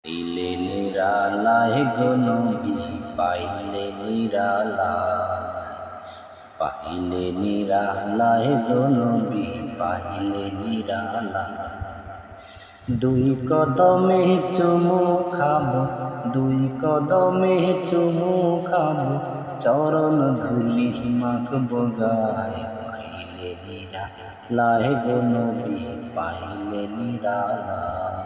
পাইলে নিরালায় গো নবী, পাইলে নিরালায়, পাইলে নিরালায় গো নবী, পাইলে নিরালায়। দুই কদমে চুমু খাবো, দুই কদমে চুমু খাবো, চরণ ধুলি মাখবো গায়ে। পাইলে নিরালায় গো নবী, পাইলে নিরালায়,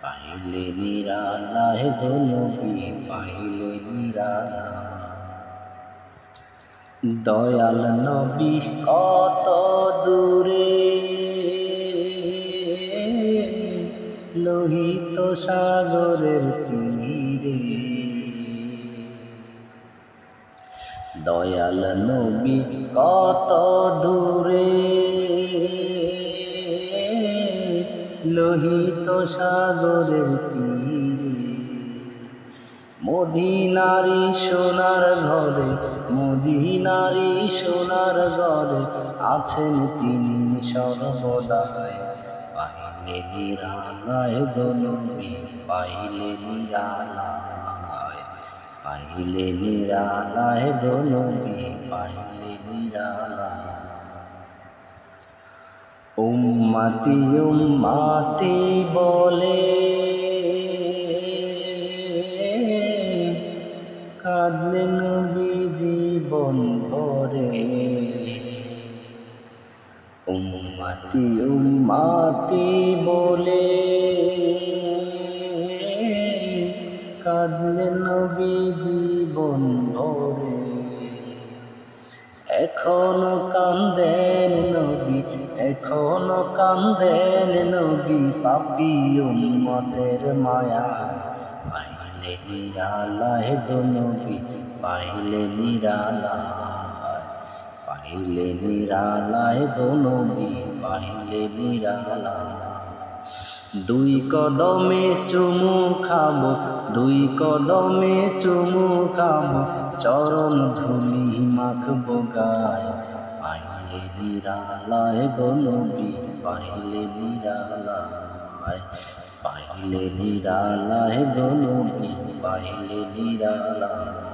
পাইলে নিরালায় গো নবী, পাইলে নিরালায়। দয়াল নবী কত দূরে, লোহিত সাগরের তীরে। দয়াল নবী কত দূরে, লোহিত সাগরের তীরে। মদিনারি সোনার ঘরে, মদিনারি সোনার ঘরে আছেন তিনি সর্বদাই। পাইলে নিরালায় গো নবী, পাইলে নিরালায়, পাইলে নিরালায় গো নবী, পাইলে নিরালায়। উম্মতি উম্মতি বলে কাঁদলেন নবী জীবন ভরে। উম্মতি উম্মতি বলে কাঁদলেন নবী জীবন ভরে। এখনো কান্দেন নবী, এখনো কান্দেন নবী, পাপী উম্মতের মায়া। পাইলে নিরালায় গো নবী, পাইলে নিরালায়, পাইলে নিরালায় গো নবী, পাইলে নিরালায়। দুই কদমে চুমু খাবো, দুই কদমে চুমু খাবো, চরণ ধুলি মাখবো গায়ে। পাইলে নিরালায় গো নবী, পাইলে নিরালায়, পাইলে নিরালায় গো নবী, পাইলে নিরালায়।